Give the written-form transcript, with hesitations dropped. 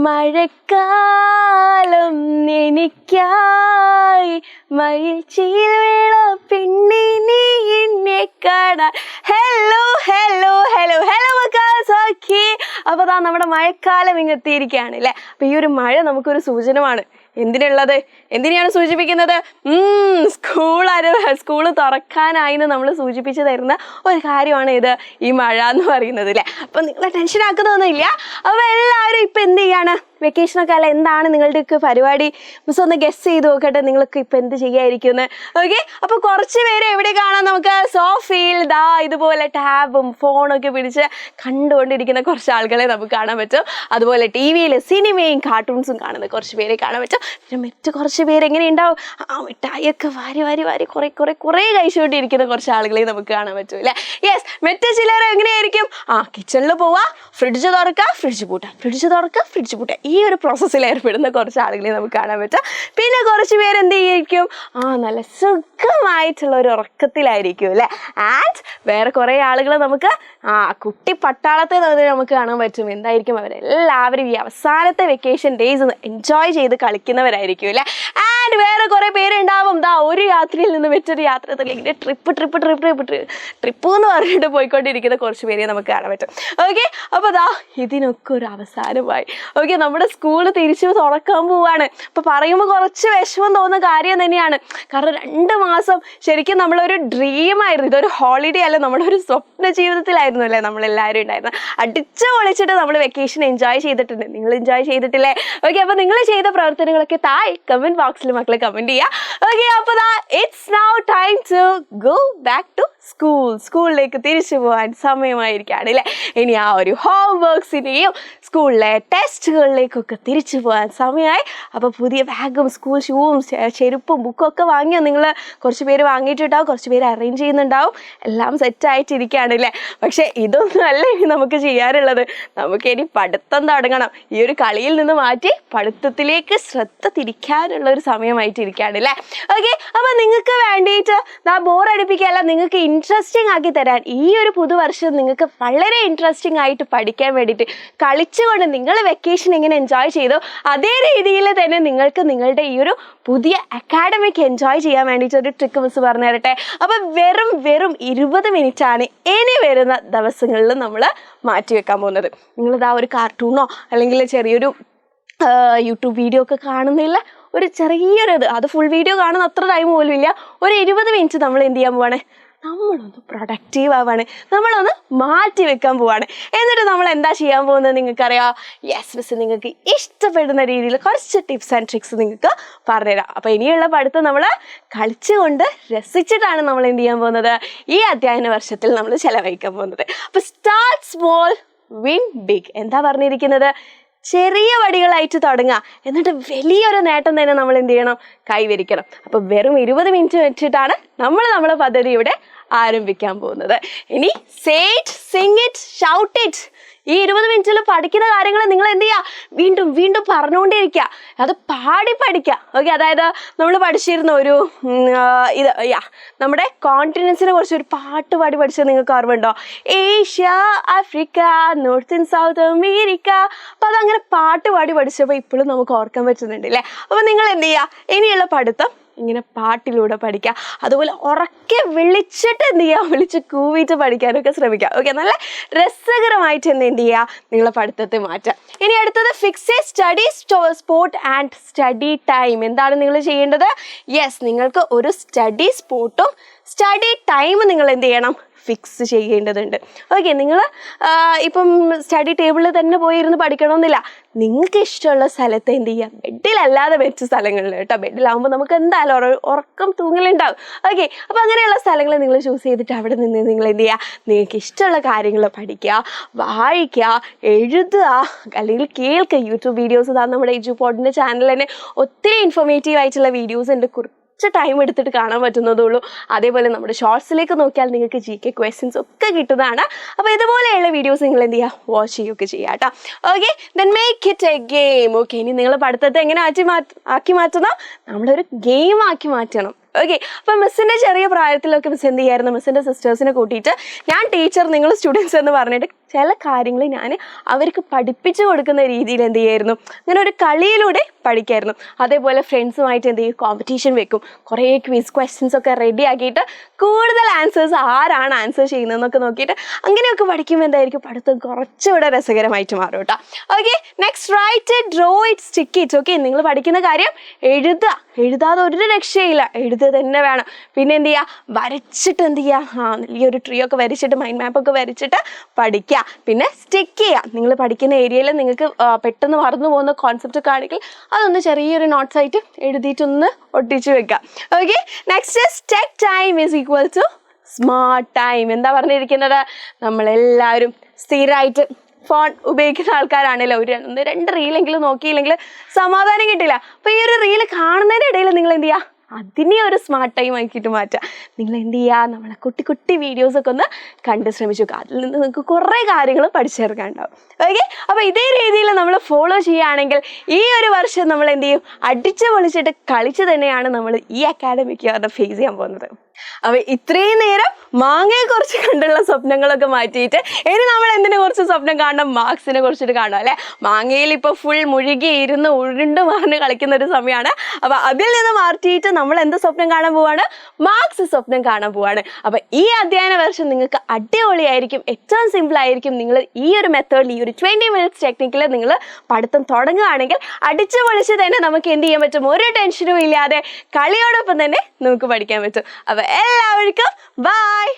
മഴക്കാലം എനിക്കായി മയിൽച്ചീലുള്ള പെണ്ണിനെ എന്നെ കാണാൻ. ഹലോ ഹലോ ഹലോ ഹലോ മക്കാസ്. ഓക്കെ, അപ്പോൾ ദാ നമ്മുടെ മഴക്കാലം ഇങ്ങെത്തിയിരിക്കുകയാണ് അല്ലേ. അപ്പോൾ ഈ ഒരു മഴ നമുക്കൊരു സൂചനമാണ്. എന്തിനുള്ളത്? എന്തിനെയാണ് സൂചിപ്പിക്കുന്നത്? സ്കൂള് തുറക്കാനായിന്ന് നമ്മൾ സൂചിപ്പിച്ചു തരുന്ന ഒരു കാര്യമാണ് ഇത്, ഈ മഴ എന്ന് പറയുന്നത് അല്ലേ. അപ്പം നിങ്ങളെ ടെൻഷൻ ആക്കുന്നൊന്നുമില്ല. അപ്പോൾ എല്ലാവരും ഇപ്പം എന്ത് ചെയ്യാണ്? വെക്കേഷനൊക്കെ അല്ല, എന്താണ് നിങ്ങളുടെയൊക്കെ പരിപാടി? മിസ് ഒന്ന് ഗസ് ചെയ്ത് നോക്കട്ടെ, നിങ്ങൾക്ക് ഇപ്പം എന്ത് ചെയ്യാതിരിക്കുമെന്ന്. ഓക്കെ, അപ്പോൾ കുറച്ച് പേര് എവിടെ കാണാം നമുക്ക്? സോഫയിൽ ദാ ഇതുപോലെ ടാബും ഫോണൊക്കെ പിടിച്ച് കണ്ടുകൊണ്ടിരിക്കുന്ന കുറച്ച് ആളുകളെ നമുക്ക് കാണാൻ പറ്റും. അതുപോലെ ടി വിയിൽ സിനിമയും കാർട്ടൂൺസും കാണുന്ന കുറച്ച് പേരെ കാണാൻ പറ്റും. പിന്നെ മറ്റ് കുറച്ച് പേര് എങ്ങനെ ഉണ്ടാവും? മിഠായിയൊക്കെ വാരി വാരി വാരി കുറേ കഴിച്ചുകൊണ്ടിരിക്കുന്ന കുറച്ച് ആളുകളെ നമുക്ക് കാണാൻ പറ്റും അല്ലേ. യെസ്, മറ്റ് ചിലർ എങ്ങനെയായിരിക്കും? കിച്ചണിൽ പോവാ, ഫ്രിഡ്ജ് തുറക്കുക, ഫ്രിഡ്ജ് പൂട്ടുക, ഫ്രിഡ്ജ് തുറക്കുക, ഫ്രിഡ്ജ് പൂട്ടുക, ഈ ഒരു പ്രോസസ്സിൽ ഏർപ്പെടുന്ന കുറച്ച് ആളുകളെ നമുക്ക് കാണാൻ പറ്റും. പിന്നെ കുറച്ച് പേര് എന്ത് ചെയ്യും? നല്ല സുഖമായിട്ടുള്ള ഒരു ഉറക്കത്തിലായിരിക്കും അല്ലേ. ആൻഡ് വേറെ കുറേ ആളുകൾ നമുക്ക് കുട്ടി പട്ടാളത്തെ നമുക്ക് കാണാൻ പറ്റും. എന്തായിരിക്കും? അവരെല്ലാവരും ഈ അവസാനത്തെ വെക്കേഷൻ ഡേയ്സ് എൻജോയ് ചെയ്ത് കളിക്കുന്നവരായിരിക്കും അല്ലേ. ആൻഡ് വേറെ കുറേ പേരുണ്ടാവും ഒരു യാത്രയിൽ നിന്ന് മറ്റൊരു യാത്രയിലേക്ക് ട്രിപ്പ് എന്ന് പറഞ്ഞിട്ട് പോയിക്കൊണ്ടിരിക്കുന്ന കുറച്ച് പേരെ നമുക്ക് കാണാൻ പറ്റും. ഓക്കെ, അപ്പോൾ ഇതിനൊക്കെ ഒരു അവസാനമായി. ഓക്കെ, നമ്മുടെ സ്കൂൾ തിരിച്ചു തുറക്കാൻ പോവാണ്. അപ്പോൾ പറയുമ്പോൾ കുറച്ച് വിഷമം തോന്നുന്ന കാര്യം തന്നെയാണ്. കാരണം 2 മാസം ശരിക്കും നമ്മളൊരു ഡ്രീമായിരുന്നു. ഇതൊരു ഹോളിഡേ അല്ല, നമ്മുടെ ഒരു സ്വപ്ന ജീവിതത്തിലായിരുന്നു അല്ലേ നമ്മളെല്ലാവരും ഉണ്ടായിരുന്നത്. അടിച്ചു പൊളിച്ചിട്ട് നമ്മൾ വെക്കേഷൻ എൻജോയ് ചെയ്തിട്ടുണ്ട്. നിങ്ങൾ എൻജോയ് ചെയ്തിട്ടില്ലേ? ഓക്കെ, അപ്പോൾ നിങ്ങൾ ചെയ്ത പ്രവർത്തനങ്ങളൊക്കെ താഴെ കമൻറ്റ് ബോക്സിൽ മക്കളെ കമൻറ്റ് ചെയ്യുക. ഓക്കെ, അപ്പോൾ it's now time to go back to സ്കൂളിലേക്ക് തിരിച്ചു പോകാൻ സമയമായിരിക്കുകയാണ് അല്ലേ. ഇനി ആ ഒരു ഹോം വർക്ക്സിനെയും സ്കൂളിലെ ടെസ്റ്റുകളിലേക്കൊക്കെ തിരിച്ചു പോകാൻ സമയമായി. അപ്പോൾ പുതിയ ബാഗും സ്കൂൾ ഷൂവും ചെരുപ്പും ബുക്കും ഒക്കെ വാങ്ങിയോ? നിങ്ങൾ കുറച്ച് പേര് വാങ്ങിയിട്ടുണ്ടാവും, കുറച്ച് പേര് അറേഞ്ച് ചെയ്യുന്നുണ്ടാവും. എല്ലാം സെറ്റായിട്ടിരിക്കുകയാണ് അല്ലേ. പക്ഷേ ഇതൊന്നും അല്ല ഇനി നമുക്ക് ചെയ്യാനുള്ളത്. നമുക്കിനി പഠിത്തം തുടങ്ങണം. ഈ ഒരു കളിയിൽ നിന്ന് മാറ്റി പഠിത്തത്തിലേക്ക് ശ്രദ്ധ തിരിക്കാനുള്ള ഒരു സമയമായിട്ടിരിക്കുകയാണ് അല്ലേ. ഓക്കെ, അപ്പോൾ നിങ്ങൾക്ക് വേണ്ടിയിട്ട് ബോറടിപ്പിക്കുകയല്ല, നിങ്ങൾക്ക് ഇൻട്രസ്റ്റിംഗ് ആക്കി തരാൻ ഈ ഒരു പുതുവർഷം നിങ്ങൾക്ക് വളരെ ഇൻട്രസ്റ്റിംഗ് ആയിട്ട് പഠിക്കാൻ വേണ്ടിയിട്ട് കളിച്ചുകൊണ്ട് നിങ്ങൾ വെക്കേഷൻ എങ്ങനെ എൻജോയ് ചെയ്തോ അതേ രീതിയിൽ തന്നെ നിങ്ങൾക്ക് നിങ്ങളുടെ ഈ ഒരു പുതിയ അക്കാഡമിക് എൻജോയ് ചെയ്യാൻ വേണ്ടിയിട്ട് ഒരു ട്രിക്ക് മിസ് പറഞ്ഞു തരട്ടെ. അപ്പോൾ വെറും 20 മിനിറ്റാണ് ഇനി വരുന്ന ദിവസങ്ങളിൽ നമ്മൾ മാറ്റിവെക്കാൻ പോകുന്നത്. നിങ്ങളിതാ ഒരു കാർട്ടൂണോ അല്ലെങ്കിൽ ചെറിയൊരു യൂട്യൂബ് വീഡിയോ ഒക്കെ കാണുന്നില്ല, ഒരു ചെറിയൊരു അത് ഫുൾ വീഡിയോ കാണുന്ന അത്ര ടൈം പോലും ഇല്ല. ഒരു 20 മിനിറ്റ് നമ്മൾ എന്ത് ചെയ്യാൻ പോവാണ്? നമ്മളൊന്ന് പ്രൊഡക്റ്റീവ് ആവാണ്, നമ്മളൊന്ന് മാറ്റി വെക്കാൻ പോവാണ്. എന്നിട്ട് നമ്മൾ എന്താ ചെയ്യാൻ പോകുന്നത് നിങ്ങൾക്കറിയാം? യെസ് മിസ് നിങ്ങൾക്ക് ഇഷ്ടപ്പെടുന്ന രീതിയിൽ കുറച്ച് ടിപ്സ് ആൻഡ് ട്രിക്സ് നിങ്ങൾക്ക് പറഞ്ഞുതരാം. അപ്പോൾ ഇനിയുള്ള പഠിത്തം നമ്മൾ കളിച്ചുകൊണ്ട് രസിച്ചിട്ടാണ് നമ്മൾ എന്ത് ചെയ്യാൻ പോകുന്നത്? ഈ അധ്യയന വർഷത്തിൽ നമ്മൾ ചെലവഴിക്കാൻ പോകുന്നത്. അപ്പോൾ സ്റ്റാർട്ട് സ്മോൾ വിൻ ബിഗ്. എന്താ പറഞ്ഞിരിക്കുന്നത്? ചെറിയ വടികളായിട്ട് തുടങ്ങുക, എന്നിട്ട് വലിയൊരു നേട്ടം തന്നെ നമ്മൾ എന്ത് ചെയ്യണം? കൈവരിക്കണം. അപ്പോൾ വെറും 20 മിനിറ്റ് വെച്ചിട്ടാണ് നമ്മളെ പദ്ധതി ഇവിടെ ആരംഭിക്കാൻ പോകുന്നത്. ഇനി say it, Singh it, shout it. ഈ 20 മിനിറ്റിൽ പഠിക്കുന്ന കാര്യങ്ങൾ നിങ്ങൾ എന്ത് ചെയ്യുക? വീണ്ടും പറഞ്ഞുകൊണ്ടിരിക്കുക, അത് പാടി പഠിക്കുക. ഓക്കെ, അതായത് നമ്മൾ പഠിച്ചിരുന്ന ഒരു നമ്മുടെ കോണ്ടിനെൻസിനെ കുറിച്ച് ഒരു പാട്ട് പാടി പഠിച്ചത് നിങ്ങൾക്ക് ഓർമ്മയുണ്ടോ? Asia, Africa, north and south America. അപ്പോൾ അതങ്ങനെ പാട്ട് പാടി പഠിച്ചപ്പോൾ ഇപ്പോഴും നമുക്ക് ഓർക്കാൻ പറ്റുന്നുണ്ട് അല്ലേ. അപ്പോൾ നിങ്ങൾ എന്ത് ചെയ്യുക? ഇനിയുള്ള പഠിത്തം ഇങ്ങനെ പാട്ടിലൂടെ പഠിക്കുക. അതുപോലെ ഉറക്കെ വിളിച്ചിട്ട് എന്ത് ചെയ്യുക? വിളിച്ച് കൂവിയിട്ട് പഠിക്കാനൊക്കെ ശ്രമിക്കുക. ഓക്കെ, നല്ല രസകരമായിട്ട് എന്ത് ചെയ്യുക? നിങ്ങളെ പഠിത്തത്തെ മാറ്റുക. ഇനി അടുത്തത് fix A study spot and study time. എന്താണ് നിങ്ങൾ ചെയ്യേണ്ടത്? യെസ്, നിങ്ങൾക്ക് ഒരു സ്റ്റഡി സ്പോട്ടും സ്റ്റഡി ടൈമും നിങ്ങൾ എന്ത് ചെയ്യണം? ഫിക്സ് ചെയ്യേണ്ടതുണ്ട്. ഓക്കെ, നിങ്ങൾ ഇപ്പം സ്റ്റഡി ടേബിളിൽ തന്നെ പോയിരുന്ന് പഠിക്കണമെന്നില്ല. നിങ്ങൾക്ക് ഇഷ്ടമുള്ള സ്ഥലത്ത് എന്ത് ചെയ്യുക? ബെഡിലല്ലാതെ വെച്ച സ്ഥലങ്ങളിൽ കേട്ടോ. ബെഡിലാകുമ്പോൾ നമുക്ക് എന്തായാലും ഉറക്കം തൂങ്ങലുണ്ടാവും. ഓക്കെ, അപ്പോൾ അങ്ങനെയുള്ള സ്ഥലങ്ങൾ നിങ്ങൾ ചൂസ് ചെയ്തിട്ട് അവിടെ നിന്ന് നിങ്ങൾ എന്ത് ചെയ്യുക? നിങ്ങൾക്ക് ഇഷ്ടമുള്ള കാര്യങ്ങൾ പഠിക്കുക, വായിക്കുക, എഴുതുക, അല്ലെങ്കിൽ കേൾക്കുക. യൂട്യൂബ് വീഡിയോസ് നമ്മുടെ എജുപോഡിൻ്റെ ചാനൽ തന്നെ ഒത്തിരി ഇൻഫോർമേറ്റീവ് ആയിട്ടുള്ള വീഡിയോസ് ഉണ്ട്. ടൈം എടുത്തിട്ട് കാണാൻ പറ്റുന്നതുള്ളൂ. അതേപോലെ നമ്മുടെ ഷോർട്സിലേക്ക് നോക്കിയാൽ നിങ്ങൾക്ക് GK ക്വസ്റ്റ്യൻസ് ഒക്കെ കിട്ടുന്നതാണ്. അപ്പോൾ ഇതുപോലെയുള്ള വീഡിയോസ് നിങ്ങൾ എന്ത് ചെയ്യുക? വാച്ച് ചെയ്യുകയൊക്കെ ചെയ്യുക കേട്ടോ. Okay, then make it A game. Okay, ഇനി നിങ്ങൾ പഠിത്തത്തെ എങ്ങനെ ആക്കി മാറ്റണം? നമ്മളൊരു ഗെയിം ആക്കി മാറ്റണം. ഓക്കെ. അപ്പം മിസ്സിൻ്റെ ചെറിയ പ്രായത്തിലൊക്കെ മിസ് എന്ത് ചെയ്യായിരുന്നു, മിസ്സിൻ്റെ സിസ്റ്റേഴ്സിനെ കൂട്ടിയിട്ട് ഞാൻ ടീച്ചർ നിങ്ങൾ സ്റ്റുഡൻസ് എന്ന് പറഞ്ഞിട്ട് ചില കാര്യങ്ങൾ ഞാൻ അവർക്ക് പഠിപ്പിച്ചു കൊടുക്കുന്ന രീതിയിൽ എന്ത് ചെയ്യായിരുന്നു, അങ്ങനെ ഒരു കളിയിലൂടെ പഠിക്കായിരുന്നു. അതേപോലെ ഫ്രണ്ട്സുമായിട്ട് എന്ത് ചെയ്യും, കോമ്പറ്റീഷൻ വെക്കും. കുറേ ക്വിസ് ക്വസ്റ്റ്യൻസ് ഒക്കെ റെഡി ആക്കിയിട്ട് കൂടുതൽ ആൻസേഴ്സ് ആരാണ് ആൻസർ ചെയ്യുന്നതെന്നൊക്കെ നോക്കിയിട്ട് അങ്ങനെയൊക്കെ പഠിക്കുമ്പോൾ എന്തായിരിക്കും പഠിത്തം കുറച്ചുകൂടെ രസകരമായിട്ട് മാറും കേട്ടോ. Okay, next write it, draw it, stick it. Okay, നിങ്ങൾ പഠിക്കുന്ന കാര്യം എഴുതുക, എഴുതാതെ ഒരു രക്ഷയില്ല, എഴുതുക തന്നെ വേണം. പിന്നെ എന്ത് ചെയ്യുക, വരച്ചിട്ട് എന്ത് ചെയ്യുക, ഈ ഒരു ട്രീ ഒക്കെ വരച്ചിട്ട് മൈൻഡ് മാപ്പൊക്കെ വരച്ചിട്ട് പഠിക്കുക. പിന്നെ സ്റ്റിക്ക് ചെയ്യുക. നിങ്ങൾ പഠിക്കുന്ന ഏരിയയിൽ നിങ്ങൾക്ക് പെട്ടെന്ന് മറന്നു പോകുന്ന കോൺസെപ്റ്റ് ഒക്കെ ആണെങ്കിൽ അതൊന്ന് ചെറിയൊരു നോട്ട്സ് ആയിട്ട് എഴുതിയിട്ടൊന്ന് ഒട്ടിച്ച് വെക്കുക. Okay, next tech time is equal to smart time. എന്താ പറഞ്ഞിരിക്കുന്നത്, നമ്മളെല്ലാവരും സ്ഥിരമായിട്ട് ഫോൺ ഉപയോഗിക്കുന്ന ആൾക്കാരാണല്ലോ. ഒരു 2 റീലെങ്കിലും നോക്കിയില്ലെങ്കിൽ സമാധാനം കിട്ടില്ല. അപ്പോൾ ഈ ഒരു റീല് കാണുന്നതിൻ്റെ ഇടയിൽ നിങ്ങൾ എന്ത് ചെയ്യുക, അതിനെ ഒരു സ്മാർട്ട് ടൈം ആക്കിയിട്ട് മാറ്റുക. നിങ്ങൾ എന്ത് ചെയ്യുക, നമ്മളെ കുട്ടി കുട്ടി വീഡിയോസൊക്കെ ഒന്ന് കണ്ട് ശ്രമിച്ചു നോക്കുക. അതിൽ നിന്ന് നിങ്ങൾക്ക് കുറേ കാര്യങ്ങൾ പഠിച്ചെടുക്കാനുണ്ടാവും. ഓക്കെ, അപ്പോൾ ഇതേ രീതിയിൽ നമ്മൾ ഫോളോ ചെയ്യുകയാണെങ്കിൽ ഈ ഒരു വർഷം നമ്മൾ എന്ത് ചെയ്യും, അടിച്ച് പൊളിച്ചിട്ട് കളിച്ച് തന്നെയാണ് നമ്മൾ ഈ അക്കാഡമിക് ഇയറിനെ ഫേസ് ചെയ്യാൻ പോകുന്നത്. അപ്പോൾ ഇത്രയും നേരം മാങ്ങയെ കുറിച്ച് കണ്ടുള്ള സ്വപ്നങ്ങളൊക്കെ മാറ്റിയിട്ട് ഇനി നമ്മൾ എന്തിനെ കുറിച്ച് സ്വപ്നം കാണണം, മാർക്സിനെ കുറിച്ചിട്ട് കാണണം അല്ലേ. മാങ്ങയിൽ ഇപ്പോൾ ഫുൾ മുഴുകി ഇരുന്ന് ഉരുണ്ട് മറിഞ്ഞ് കളിക്കുന്ന ഒരു സമയമാണ്. അപ്പോൾ അതിൽ നിന്ന് മാറ്റിയിട്ട് നമ്മൾ എന്ത് സ്വപ്നം കാണാൻ പോവാണ്, മാർക്സ് സ്വപ്നം കാണാൻ പോവാണ്. അപ്പോൾ ഈ അധ്യയന വർഷം നിങ്ങൾക്ക് അടിപൊളിയായിരിക്കും, ഏറ്റവും സിമ്പിൾ ആയിരിക്കും. നിങ്ങൾ ഈ ഒരു മെത്തേഡിൽ, ഈ ഒരു 20 മിനിറ്റ്സ് ടെക്നിക്കിൽ നിങ്ങൾ പഠിത്തം തുടങ്ങുകയാണെങ്കിൽ അടിച്ചു പൊളിച്ച് തന്നെ നമുക്ക് എന്ത് ചെയ്യാൻ പറ്റും, ഒരു ടെൻഷനും ഇല്ലാതെ കളിയോടൊപ്പം തന്നെ നമുക്ക് പഠിക്കാൻ പറ്റും. അപ്പോൾ എല്ലാവർക്കും ബൈ.